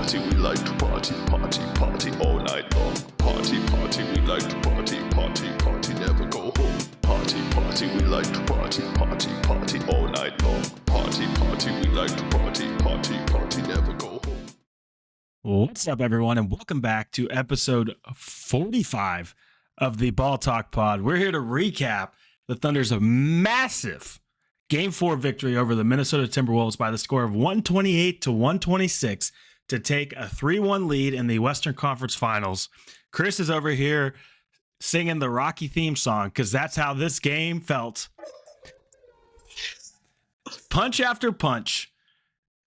party, we like to party, party, party all night long. Party, party, we like to party, party, party, never go home. Party, party, we like to party, party, party all night long. Party, party, we like to party, party, party, never go home. What's up, everyone, and welcome back to episode 45 of the Ball Talk Pod. We're here to recap the Thunder's massive Game 4 victory over the Minnesota Timberwolves by the score of 128-126 to take a 3-1 lead in the Western Conference Finals. Chris is over here singing the Rocky theme song because that's how this game felt. Punch after punch,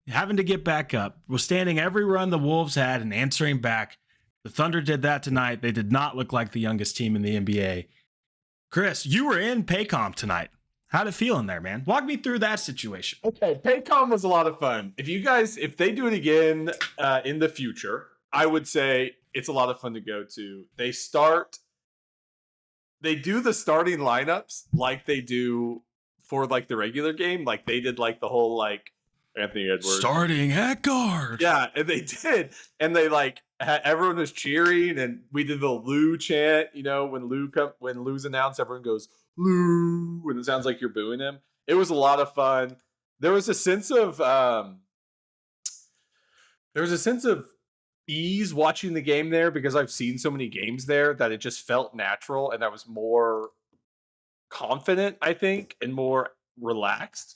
having to get back up, withstanding every run the Wolves had and answering back. The Thunder did that tonight. They did not look like the youngest team in the NBA. Chris, you were in Paycom tonight. How'd it feel in there, man? Walk me through that situation. Okay, Paycom was a lot of fun. If they do it again in the future, I would say it's a lot of fun to go to. They do the starting lineups like they do for like the regular game. Like they did like the whole like Anthony Edwards starting at guard. Yeah, and they did, and they like everyone was cheering, and we did the Lou chant. You know, when Lou's announced, everyone goes Lou, when it sounds like you're booing him. It was a lot of fun. There was a sense of ease watching the game there because I've seen so many games there that it just felt natural, and I was more confident, I think, and more relaxed.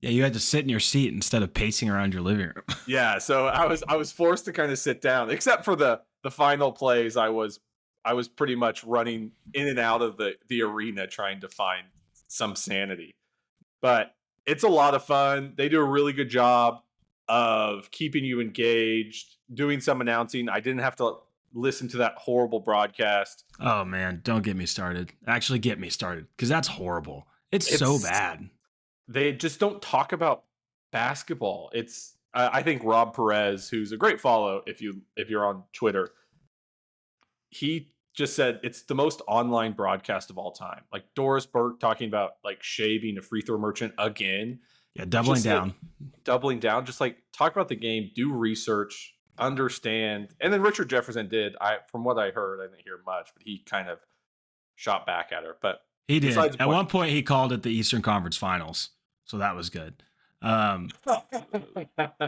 Yeah, you had to sit in your seat instead of pacing around your living room. Yeah, so I was forced to kind of sit down, except for the final plays. I was pretty much running in and out of the arena trying to find some sanity. But it's a lot of fun. They do a really good job of keeping you engaged, doing some announcing. I didn't have to listen to that horrible broadcast. Oh, man, don't get me started. Actually, get me started, because that's horrible. It's so bad. They just don't talk about basketball. It's I think Rob Perez, who's a great follow if you're on Twitter, he just said it's the most online broadcast of all time. Like Doris Burke talking about like Shea being a free throw merchant again. Yeah, doubling down. Just like talk about the game, do research, understand. And then Richard Jefferson did. From what I heard, I didn't hear much, but he kind of shot back at her. But he did. At one point, he called it the Eastern Conference Finals. So that was good.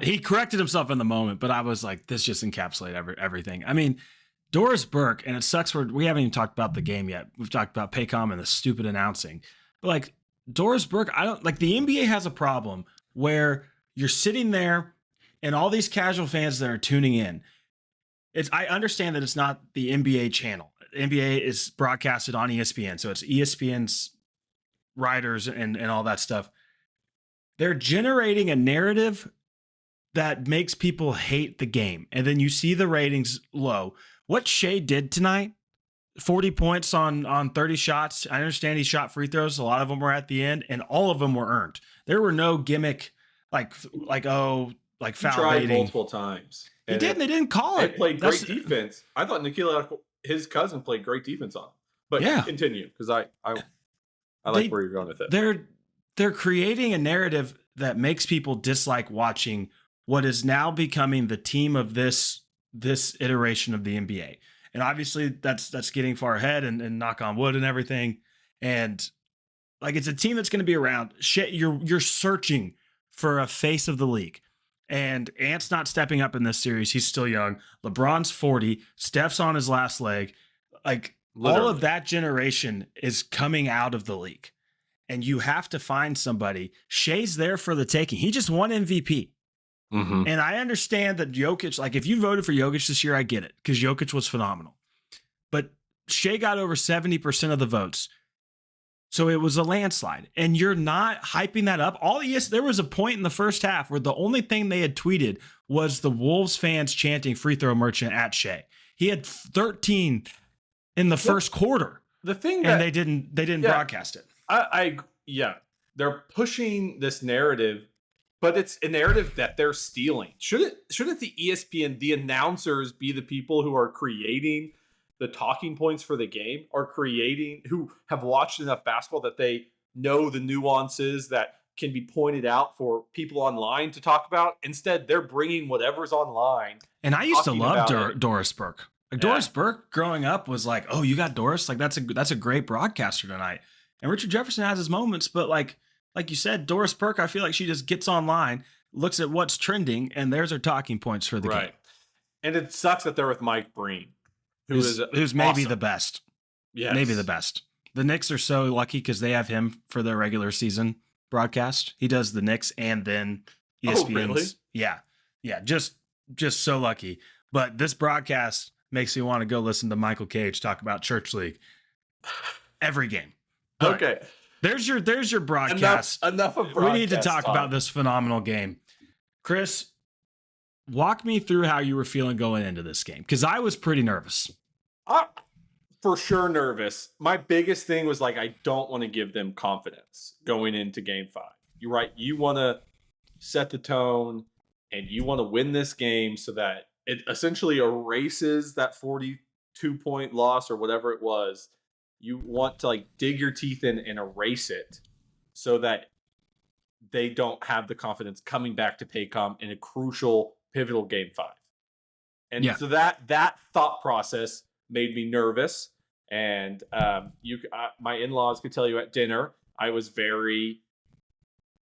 He corrected himself in the moment, but I was like, this just encapsulated everything. I mean, Doris Burke, and it sucks we haven't even talked about the game yet. We've talked about Paycom and the stupid announcing. But like Doris Burke, the NBA has a problem where you're sitting there and all these casual fans that are tuning in. I understand that it's not the NBA channel. The NBA is broadcasted on ESPN, so it's ESPN's writers and all that stuff. They're generating a narrative that makes people hate the game. And then you see the ratings low. What Shea did tonight, 40 points on 30 shots. I understand he shot free throws. A lot of them were at the end, and all of them were earned. There were no gimmick like foul tried baiting. Multiple times. He did, and they didn't call it. They played great defense. I thought Nikhil, his cousin, played great defense on him. But yeah, continue, because I like where you're going with it. They're creating a narrative that makes people dislike watching what is now becoming the team of this iteration of the NBA. And obviously that's getting far ahead and knock on wood and everything. And like, it's a team that's going to be around. You're searching for a face of the league. And Ant's not stepping up in this series. He's still young. LeBron's 40. Steph's on his last leg. Like, literally, all of that generation is coming out of the league. And you have to find somebody. Shea's there for the taking. He just won MVP. Mm-hmm. And I understand that Jokic, like if you voted for Jokic this year, I get it, because Jokic was phenomenal. But Shea got over 70% of the votes. So it was a landslide. And you're not hyping that up. There was a point in the first half where the only thing they had tweeted was the Wolves fans chanting free throw merchant at Shea. He had 13 in the first quarter. The thing that they didn't broadcast it. They're pushing this narrative, but it's a narrative that they're stealing. Shouldn't the ESPN, the announcers, be the people who are creating the talking points for the game, or who have watched enough basketball that they know the nuances that can be pointed out for people online to talk about. Instead, they're bringing whatever's online. And I used to love Doris Burke. Like, Yeah. Doris Burke growing up was like, oh, you got Doris? Like, that's a great broadcaster tonight. And Richard Jefferson has his moments, but like you said, Doris Burke, I feel like she just gets online, looks at what's trending, and there's her talking points for the game. And it sucks that they're with Mike Breen, who's maybe awesome. the best. Yes. Maybe the best. The Knicks are so lucky because they have him for their regular season broadcast. He does the Knicks and then ESPN's. Oh, really? Yeah. Just so lucky. But this broadcast makes me want to go listen to Michael Cage talk about Church League every game. All okay. Right. There's your broadcast. Enough of broadcast. We need to talk about this phenomenal game. Chris, walk me through how you were feeling going into this game, because I was pretty nervous. For sure nervous. My biggest thing was like, I don't want to give them confidence going into game 5. You're right. You want to set the tone and you want to win this game so that it essentially erases that 42-point loss or whatever it was. You want to like dig your teeth in and erase it so that they don't have the confidence coming back to Paycom in a crucial, pivotal game 5. And so that thought process made me nervous. And my in-laws could tell you at dinner, I was very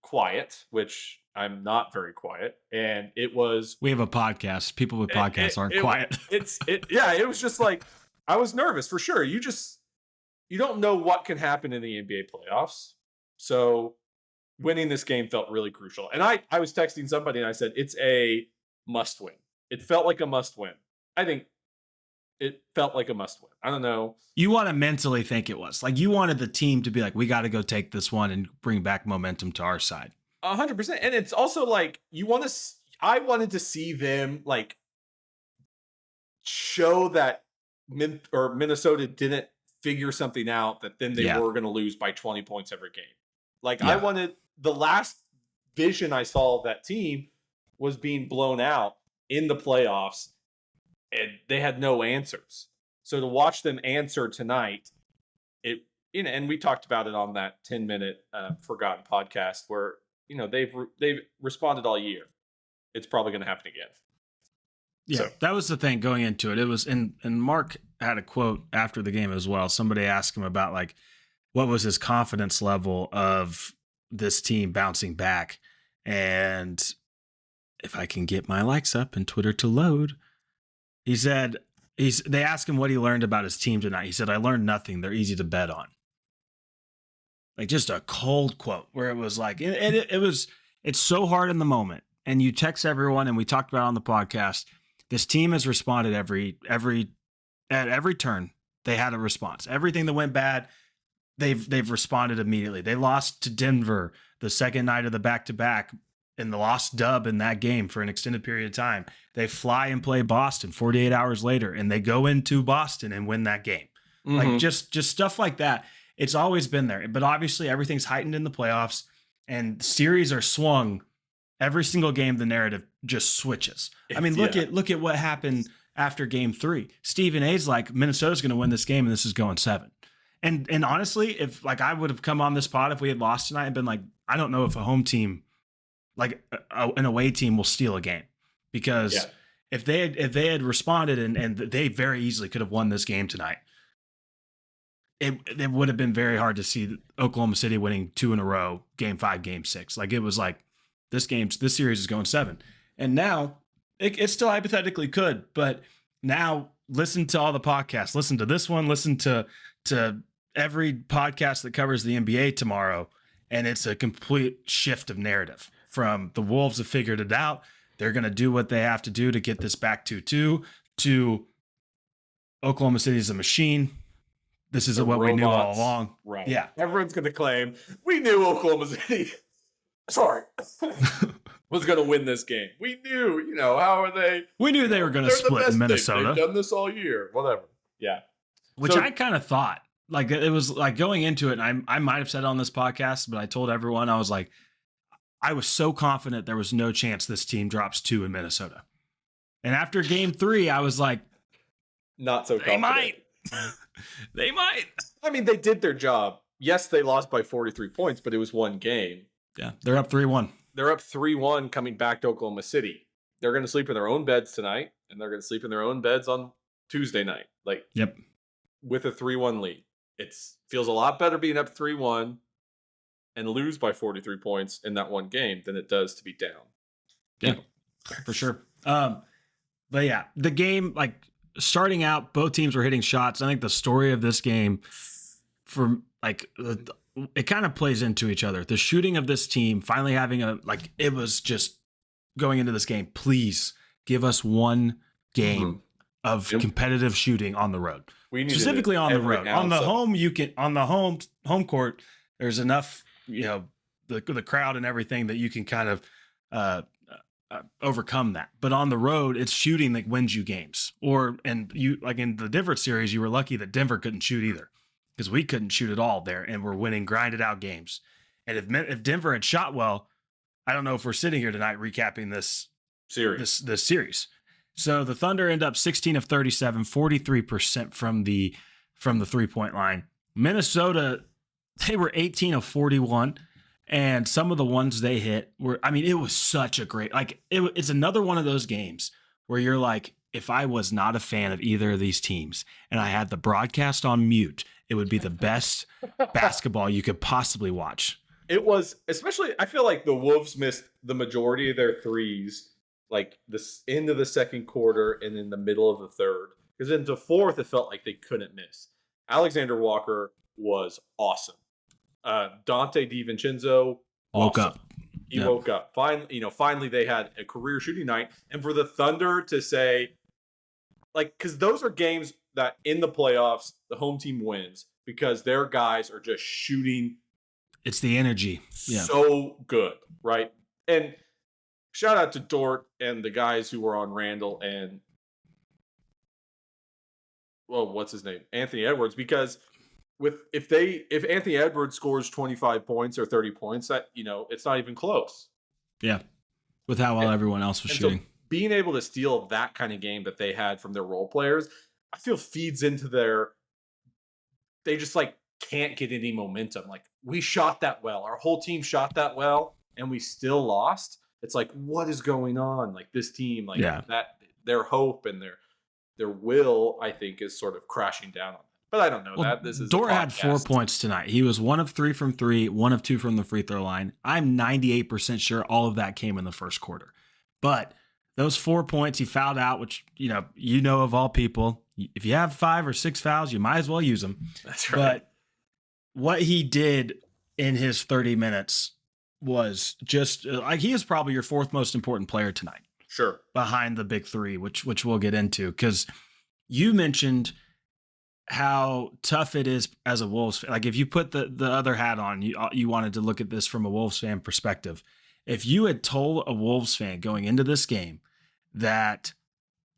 quiet, which I'm not very quiet. And it was... We have a podcast. People with podcasts aren't quiet. It was just like, I was nervous for sure. You don't know what can happen in the NBA playoffs. So winning this game felt really crucial. And I was texting somebody and I said, it's a must win. It felt like a must win. I think it felt like a must win. I don't know. You want to mentally think it was. Like, you wanted the team to be like, we got to go take this one and bring back momentum to our side. 100%. And it's also like, I wanted to see them like show that Minnesota didn't figure something out, that then they were going to lose by 20 points every game. Like, I wanted, the last vision I saw of that team was being blown out in the playoffs, and they had no answers. So to watch them answer tonight, and we talked about it on that 10-minute Forgotten podcast where, they've responded all year. It's probably going to happen again. Yeah, so. That was the thing going into it. It was, and Mark had a quote after the game as well. Somebody asked him about like, what was his confidence level of this team bouncing back? And if I can get my likes up and Twitter to load, he said, they asked him what he learned about his team tonight. He said, I learned nothing. They're easy to bet on. Like, just a cold quote where it was like, it's so hard in the moment. And you text everyone, and we talked about it on the podcast. This team has responded at every turn. They had a response. Everything that went bad, they've responded immediately. They lost to Denver the second night of the back-to-back and the lost dub in that game for an extended period of time. They fly and play Boston 48 hours later, and they go into Boston and win that game. Mm-hmm. Like, just stuff like that. It's always been there. But obviously everything's heightened in the playoffs, and series are swung. Every single game, the narrative just switches. I mean, look at what happened after game 3. Stephen A's like, Minnesota's going to win this game, and this is going 7. And honestly, if like I would have come on this pod if we had lost tonight and been like, I don't know if a home team, like an away team, will steal a game, because if they had responded and they very easily could have won this game tonight, it would have been very hard to see Oklahoma City winning 2 in a row, game 5, game 6. Like, it was like, this series is going 7. And now it still hypothetically could, but now listen to all the podcasts, listen to this one, listen to every podcast that covers the NBA tomorrow. And it's a complete shift of narrative from the Wolves have figured it out. They're going to do what they have to do to get this back 2-2 to Oklahoma City is a machine. This is what we knew all along. Right. Yeah. Everyone's going to claim we knew Oklahoma City was going to win this game. We knew, how are they? We knew they were going to split in Minnesota. They've done this all year. Whatever. Yeah. Which I kind of thought. Like, it was like going into it, and I might have said it on this podcast, but I told everyone, I was like, I was so confident there was no chance this team drops 2 in Minnesota. And after game 3, I was like, not so confident. They might. They might. I mean, they did their job. Yes, they lost by 43 points, but it was one game. Yeah, they're up 3-1. They're up 3-1 coming back to Oklahoma City. They're going to sleep in their own beds tonight, and they're going to sleep in their own beds on Tuesday night. Like, Yep. with a 3-1 lead. It feels a lot better being up 3-1 and lose by 43 points in that one game than it does to be down. Yeah, for sure. But yeah, the game, like starting out, both teams were hitting shots. I think the story of this game, from like, it kind of plays into each other. The shooting of this team finally having it was just going into this game. Please give us one game of competitive shooting on the road. We need specifically on the road. On the home, on the home court, there's enough, the crowd and everything that you can kind of overcome that. But on the road, it's shooting that wins you games. And you, like in the Denver series, you were lucky that Denver couldn't shoot either, because we couldn't shoot at all there, and we're winning grinded out games. And if Denver had shot well, I don't know if we're sitting here tonight recapping this series. This series. So the Thunder end up 16 of 37, 43% from the 3-point line. Minnesota, they were 18 of 41. And some of the ones they hit were, it was such a great, it's another one of those games where you're like, if I was not a fan of either of these teams and I had the broadcast on mute, it would be the best basketball you could possibly watch. It was, especially, I feel like the Wolves missed the majority of their threes, like this into the second quarter and in the middle of the third. Because into fourth, it felt like they couldn't miss. Alexander Walker was awesome. Dante DiVincenzo woke up. He woke up. Finally they had a career shooting night. And for the Thunder to say, because those are games that in the playoffs, the home team wins because their guys are just shooting. It's the energy. Yeah. So good, right? And shout out to Dort and the guys who were on Randall and, what's his name? Anthony Edwards, because if Anthony Edwards scores 25 points or 30 points, that it's not even close. Yeah, with how well everyone else was shooting. So being able to steal that kind of game that they had from their role players, I feel feeds into they just can't get any momentum. Like, we shot that well, our whole team shot that well, and we still lost. It's like, what is going on? Like, this team, that their hope and their will, I think, is sort of crashing down on them. But I don't know that. This is Dort had 4 points tonight. He was 1 of 3 from 3, 1 of 2 from the free throw line. I'm 98% sure all of that came in the first quarter. But those 4 points, he fouled out, which, of all people, if you have 5 or 6 fouls, you might as well use them. That's right. But what he did in his 30 minutes was just he is probably your fourth most important player tonight. Sure. Behind the big three, which we'll get into, because you mentioned how tough it is as a Wolves fan. Like, if you put the other hat on, you wanted to look at this from a Wolves fan perspective. If you had told a Wolves fan going into this game that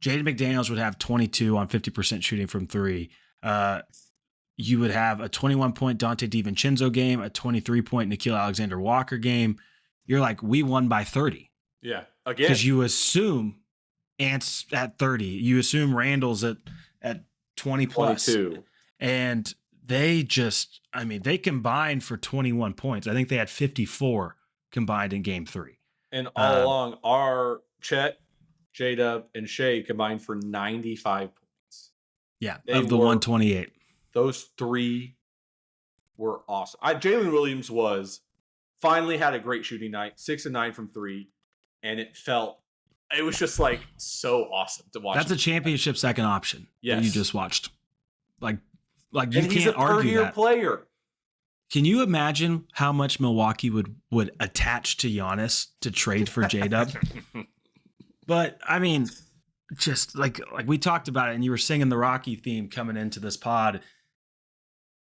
Jaden McDaniels would have 22 on 50% shooting from 3, you would have a 21-point Dante DiVincenzo game, a 23-point Nickeil Alexander-Walker game. You're like, we won by 30. Yeah, again. Because you assume Ant's at 30. You assume Randall's at 20 plus. 22. And they just, they combined for 21 points. I think they had 54 combined in game 3. And all along, our Chet, J-Dub, and Shea combined for 95 points. Yeah, of the 128. Those 3 were awesome. Jalen Williams finally had a great shooting night, 6 of 9 from 3. And it was just so awesome to watch. That's a championship second option. Yes. That you just watched. Like you and can't he's a argue that. Player. Can you imagine how much Milwaukee would attach to Giannis to trade for J-Dub? But just like we talked about it, and you were singing the Rocky theme coming into this pod.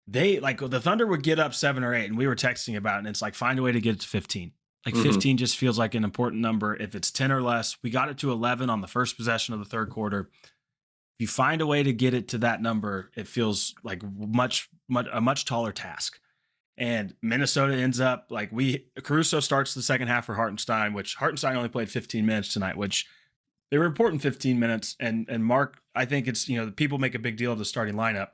They the Thunder would get up 7 or 8, and we were texting about it, and it's find a way to get it to 15. 15 just feels like an important number. If it's 10 or less, we got it to 11 on the first possession of the third quarter. If you find a way to get it to that number, it feels like a much taller task. And Minnesota ends up Caruso starts the second half for Hartenstein, which Hartenstein only played 15 minutes tonight, which they were important 15 minutes. And Mark, I think it's, people make a big deal of the starting lineup.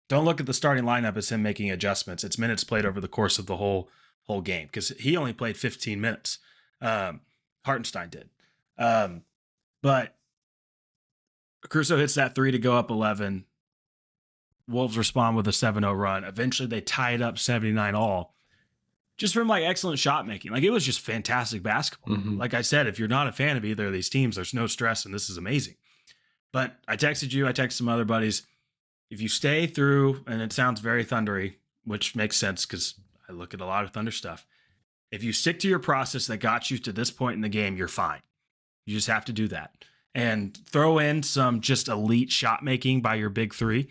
Don't look at the starting lineup as him making adjustments. It's minutes played over the course of the whole whole game because he only played 15 minutes. Hartenstein did. But Caruso hits that 3 to go up 11. Wolves respond with a 7-0 run. Eventually, they tie it up 79 all. Just from like excellent shot making. Like it was just fantastic basketball. Like I said, if you're not a fan of either of these teams, there's no stress and this is amazing. But I texted you, I texted some other buddies. If you stay through, and it sounds very thundery, which makes sense because I look at a lot of Thunder stuff. If you stick to your process that got you to this point in the game, you're fine. You just have to do that. And throw in some just elite shot making by your big three.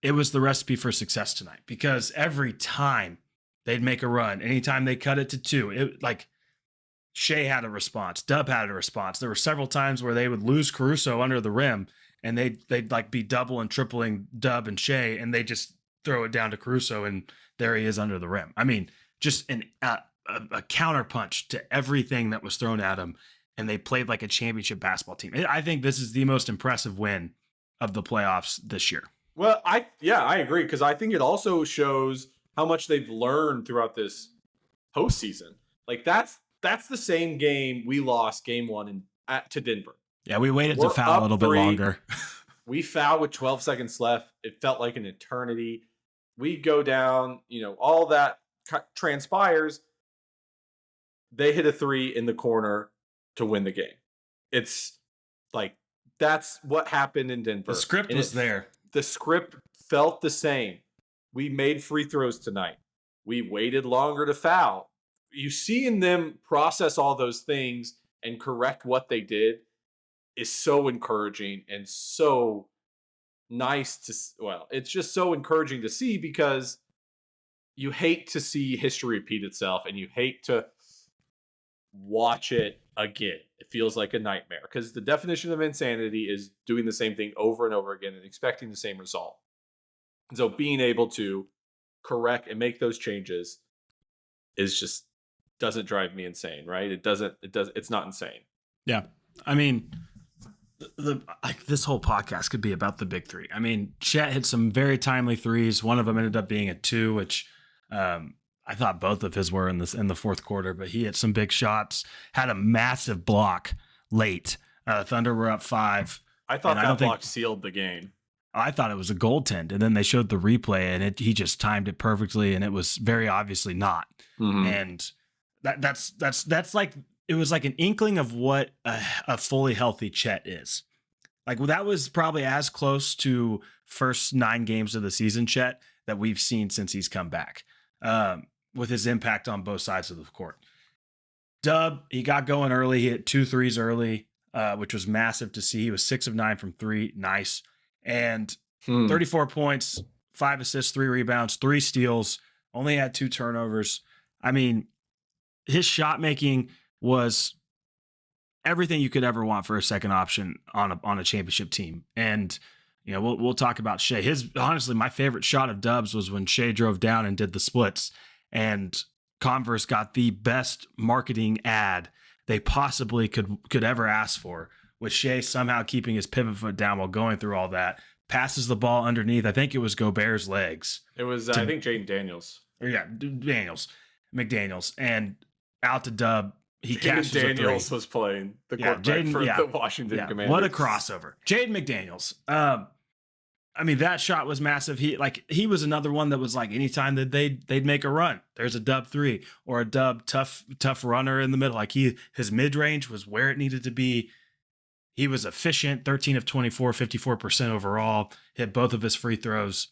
It was the recipe for success tonight because every time they'd make a run, anytime they cut it to 2, it like Shea had a response, Dub had a response. There were several times where they would lose Caruso under the rim and they'd like be double and tripling Dub and Shea and they just throw it down to Caruso and there he is under the rim. I mean, just a counterpunch to everything that was thrown at him. And they played like a championship basketball team. I think this is the most impressive win of the playoffs this year. Well, I agree because I think it also shows how much they've learned throughout this postseason. Like that's the same game we lost game 1 to Denver. Yeah, we waited to foul a little bit longer. We fouled with 12 seconds left. It felt like an eternity. We go down, all that transpires. They hit a 3 in the corner to win the game. It's like that's what happened in Denver. The script was there. The script felt the same. We made free throws tonight. We waited longer to foul. You see in them process all those things and correct what they did is so encouraging and so nice it's just so encouraging to see because you hate to see history repeat itself and you hate to watch it again. It feels like a nightmare because the definition of insanity is doing the same thing over and over again and expecting the same result. And so being able to correct and make those changes is just doesn't drive me insane, right? It's not insane. Yeah. I mean, this whole podcast could be about the big three. I mean, Chet hit some very timely threes. One of them ended up being a 2, which I thought both of his were in the fourth quarter, but he hit some big shots, had a massive block late. Thunder were up 5. I thought that block sealed the game. I thought it was a goaltend, and then they showed the replay, and he just timed it perfectly, and it was very obviously not. And that's like it was like an inkling of what a fully healthy Chet is. Like that was probably as close to first 9 games of the season Chet that we've seen since he's come back. With his impact on both sides of the court. Dub, he got going early. He hit 2 threes early, which was massive to see. He was 6 of 9 from 3. Nice. And 34 points, 5 assists, 3 rebounds, 3 steals, only had 2 turnovers. I mean, his shot making was everything you could ever want for a second option on a championship team. And we'll talk about Shea. Honestly, my favorite shot of Dub's was when Shea drove down and did the splits, and Converse got the best marketing ad they possibly could ever ask for, with Shea somehow keeping his pivot foot down while going through all that. Passes the ball underneath. I think it was Gobert's legs. It was, I think, Jaden Daniels. McDaniels, and out to Dub. He catches Daniels was playing the quarterback for the Washington Commanders. What a crossover. Jaden McDaniels. I mean, that shot was massive. He was another one that was like anytime that they'd make a run, there's a Dub 3 or a Dub tough runner in the middle. Like his mid-range was where it needed to be. He was efficient, 13 of 24, 54% overall, hit both of his free throws.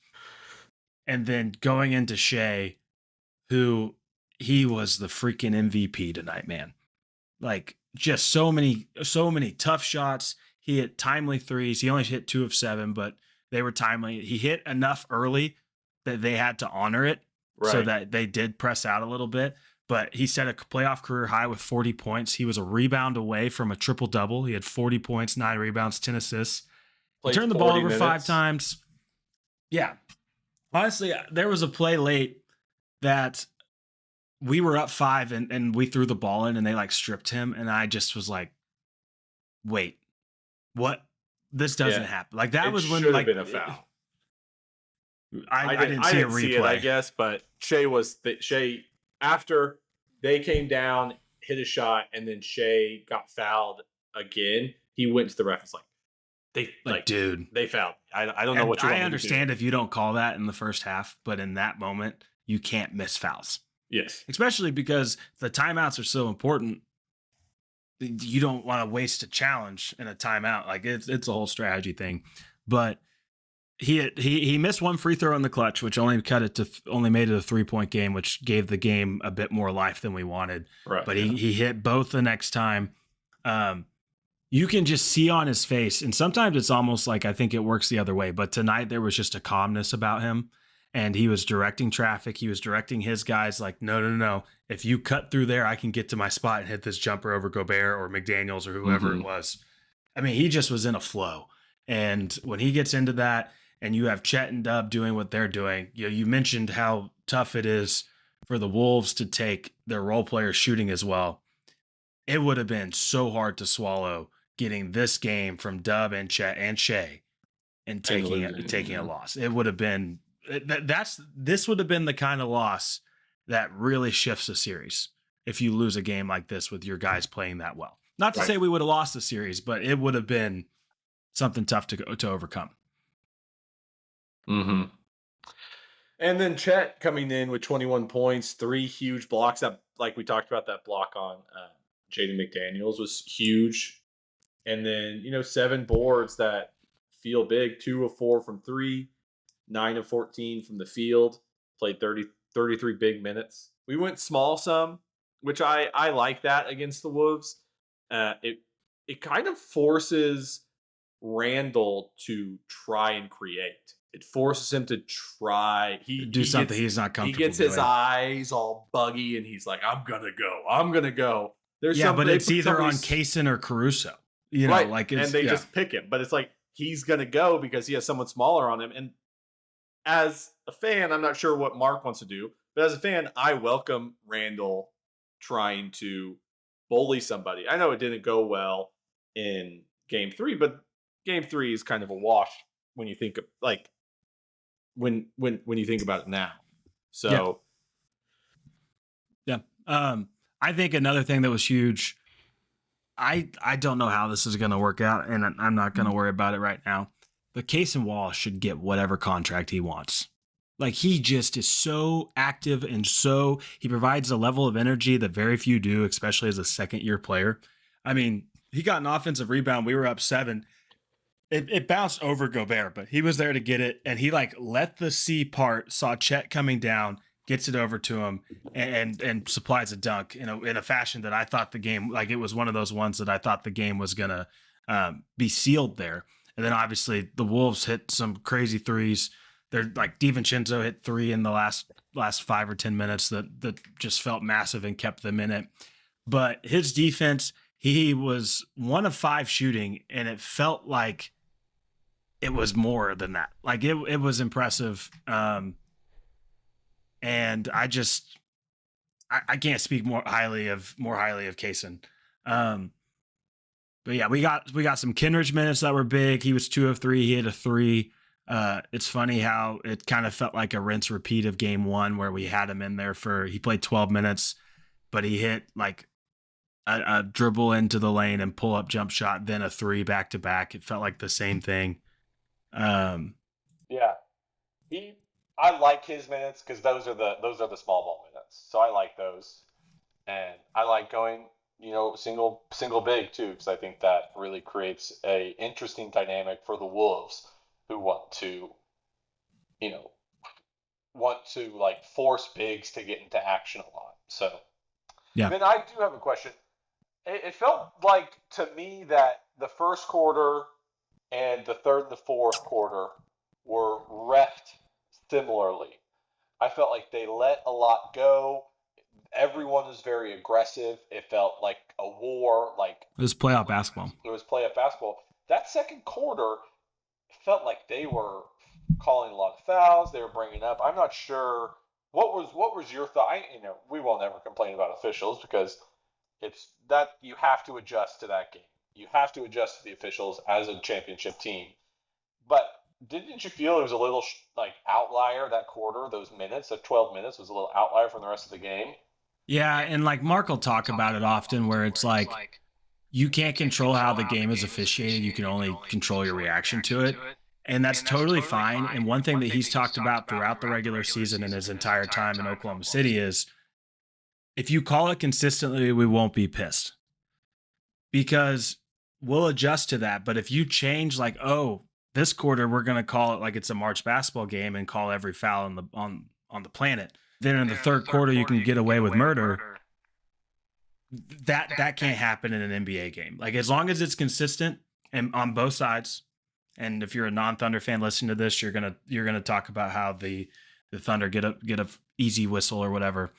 And then going into Shea, who he was the freaking MVP tonight, man. Like just so many tough shots. He hit timely threes. He only hit 2 of 7, but they were timely. He hit enough early that they had to honor it, so that they did press out a little bit. But he set a playoff career high with 40 points. He was a rebound away from a triple-double. He had 40 points, 9 rebounds, 10 assists. He turned the ball over 5 times. Yeah. Honestly, there was a play late that we were up 5 and we threw the ball in and they like stripped him. And I just was like, wait, what? This doesn't happen. Like that was when like been a foul. I didn't see a replay. See it, I guess, but Shea after they came down, hit a shot, and then Shea got fouled again, he went to the ref and was like, dude, they fouled. I don't know what you want I me understand to do. if you don't call that in the first half, but in that moment, you can't miss fouls. Yes. Especially because the timeouts are so important. You don't want to waste a challenge in a timeout. Like it's a whole strategy thing. But he missed one free throw in the clutch, which only made it a 3-point game, which gave the game a bit more life than we wanted. Right. But he hit both the next time. You can just see on his face, and sometimes it's almost like I think it works the other way. But tonight there was just a calmness about him, and he was directing traffic. He was directing his guys like, no. If you cut through there, I can get to my spot and hit this jumper over Gobert or McDaniels or whoever it was. I mean, he just was in a flow. And when he gets into that, and you have Chet and Dub doing what they're doing, you mentioned how tough it is for the Wolves to take their role players shooting as well. It would have been so hard to swallow getting this game from Dub and Chet and Shea and taking a loss. It would have been this would have been the kind of loss that really shifts a series if you lose a game like this with your guys playing that well. Not to say we would have lost the series, but it would have been something tough to overcome. Mm-hmm. And then Chet coming in with 21 points, 3 huge blocks. That, like we talked about, that block on Jaden McDaniels was huge. And then, 7 boards that feel big, 2 of 4 from 3, 9 of 14 from the field, played 33 big minutes. We went small some, which I like that against the Wolves. It kind of forces Randall to try and create. It forces him to try. He something he's not comfortable He gets doing. his eyes all buggy, and he's like, I'm going to go. But it's either on Kaysen or Caruso. And they just pick him. But it's like, he's going to go because he has someone smaller on him. And as a fan, I'm not sure what Mark wants to do. But as a fan, I welcome Randall trying to bully somebody. I know it didn't go well in Game 3, but Game 3 is kind of a wash when you think of when you think about it now. So yeah. I think another thing that was huge, I don't know how this is going to work out, and I'm not going to worry about it right now, but Kaysen Wallace should get whatever contract he wants. Like, he just is so active, and he provides a level of energy that very few do, especially as a second-year player. I mean, he got an offensive rebound. We were up 7. It bounced over Gobert, but he was there to get it, and he let the C part, saw Chet coming down, gets it over to him, and supplies a dunk in a fashion that I thought the game, it was one of those ones that I thought the game was gonna be sealed there. And then obviously the Wolves hit some crazy threes. They're DiVincenzo hit 3 in the last 5 or 10 minutes that just felt massive and kept them in it. But his defense, he was 1 of 5 shooting, and it felt like it was more than that. It was impressive. And I can't speak more highly of Kaysen. But yeah, we got some Kindred minutes that were big. He was 2 of 3. He hit a 3. It's funny how it kind of felt like a rinse repeat of Game 1 where we had him in there he played 12 minutes, but he hit a dribble into the lane and pull up jump shot, then a 3 back to back. It felt like the same thing. Yeah, I like his minutes because those are the small ball minutes. So I like those, and I like going single big too, because I think that really creates a interesting dynamic for the Wolves, who want to force bigs to get into action a lot. So yeah. Then I do have a question. It felt like to me that the first quarter and the third and the fourth quarter were refed similarly. I felt like they let a lot go. Everyone was very aggressive. It felt like a war. It was playoff basketball. That second quarter felt like they were calling a lot of fouls. They were bringing up. I'm not sure what was your thought. We won't ever complain about officials because it's that you have to adjust to that game. You have to adjust to the officials as a championship team. But didn't you feel it was a little outlier that quarter? Those minutes, that 12 minutes, was a little outlier from the rest of the game. Yeah, and like Mark will talk about it often where it's like you can't control how the game is officiated. You can only control your reaction to it. And that's totally fine. And one thing that he's talked about throughout the regular season and his entire time in Oklahoma City is if you call it consistently, we won't be pissed because we'll adjust to that. But if you change like, oh, this quarter, we're going to call it like it's a March basketball game and call every foul on the planet. Then in the third quarter, you can get away with murder. That can't happen in an NBA game. Like as long as it's consistent and on both sides. And if you're a non-Thunder fan listening to this, you're gonna talk about how the Thunder get a easy whistle or whatever.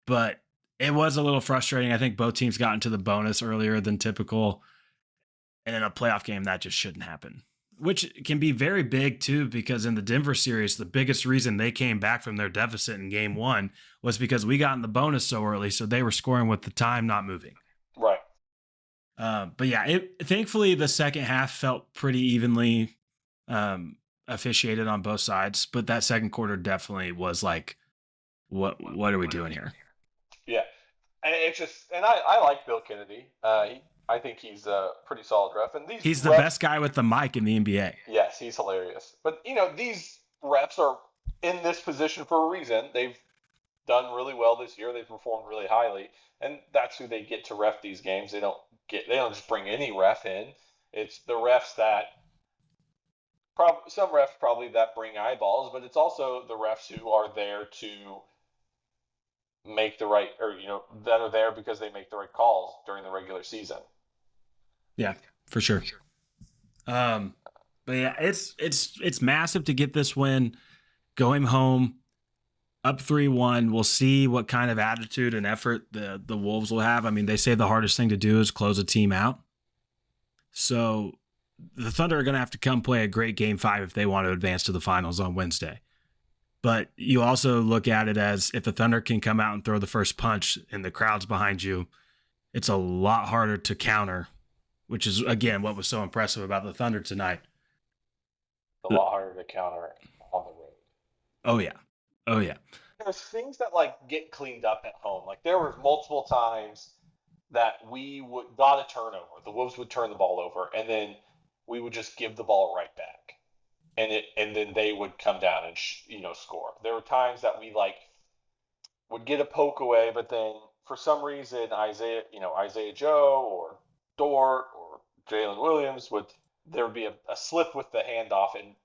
But it was a little frustrating. I think both teams got into the bonus earlier than typical. And in a playoff game, that just shouldn't happen. Which can be very big too, because in the Denver series, the biggest reason they came back from their deficit in game 1 was because we got in the bonus so early, so they were scoring with the time not moving. Right. But yeah, thankfully the second half felt pretty evenly officiated on both sides, but that second quarter definitely was like, what are we doing here? Yeah, and it's just, and I like Bill Kennedy. I think he's a pretty solid ref, and he's the best guy with the mic in the NBA. Yes, he's hilarious. But these refs are in this position for a reason. They've done really well this year. They've performed really highly, and that's who they get to ref these games. They don't just bring any ref in. It's the refs that some refs probably that bring eyeballs, but it's also the refs who are there to make the right, or that are there because they make the right calls during the regular season. Yeah, for sure. But yeah, it's massive to get this win, going home up 3-1. We'll see what kind of attitude and effort the Wolves will have. I mean, they say the hardest thing to do is close a team out. So the Thunder are going to have to come play a great Game 5 if they want to advance to the finals on Wednesday. But you also look at it as if the Thunder can come out and throw the first punch and the crowd's behind you, it's a lot harder to counter, which is, again, what was so impressive about the Thunder tonight. A lot harder to counter on the road. Oh, yeah. Oh, yeah. There's things that get cleaned up at home. Like there were multiple times that we got a turnover. The Wolves would turn the ball over, and then we would just give the ball right back. And then they would come down and score. There were times that we would get a poke away, but then for some reason Isaiah Joe or Dort or Jalen Williams there would be a slip with the handoff, and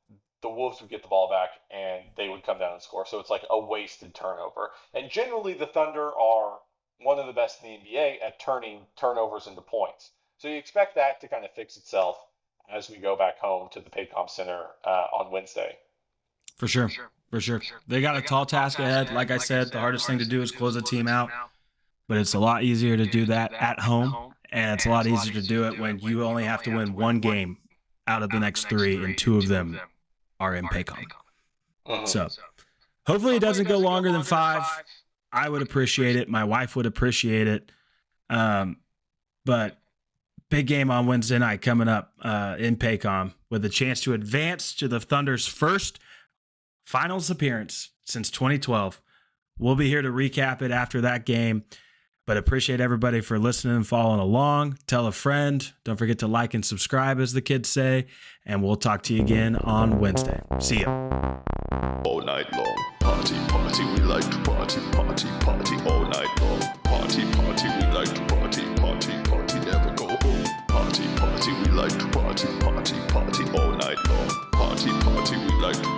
the Wolves would get the ball back and they would come down and score. So it's like a wasted turnover. And generally the Thunder are one of the best in the NBA at turning turnovers into points. So you expect that to kind of fix itself as we go back home to the Paycom Center on Wednesday. For sure. They got a tall task ahead. Like I said, the hardest thing to do is close a team out. But it's a lot easier to do that at home, and it's a lot easier to do it when you only have to win one game out of the next 3, and 2 of them are in Paycom. So hopefully it doesn't go longer than 5. I would appreciate it. My wife would appreciate it. But big game on Wednesday night coming up in Paycom with a chance to advance to the Thunder's first finals appearance since 2012. We'll be here to recap it after that game. But appreciate everybody for listening and following along. Tell a friend. Don't forget to like and subscribe, as the kids say. And we'll talk to you again on Wednesday. See ya. All night long, party, party, we like to party, party, party, all night long. Party, party, we like to party, party, party, never go home. Party, party, we like to party, party, party, all night long. Party, party, we like to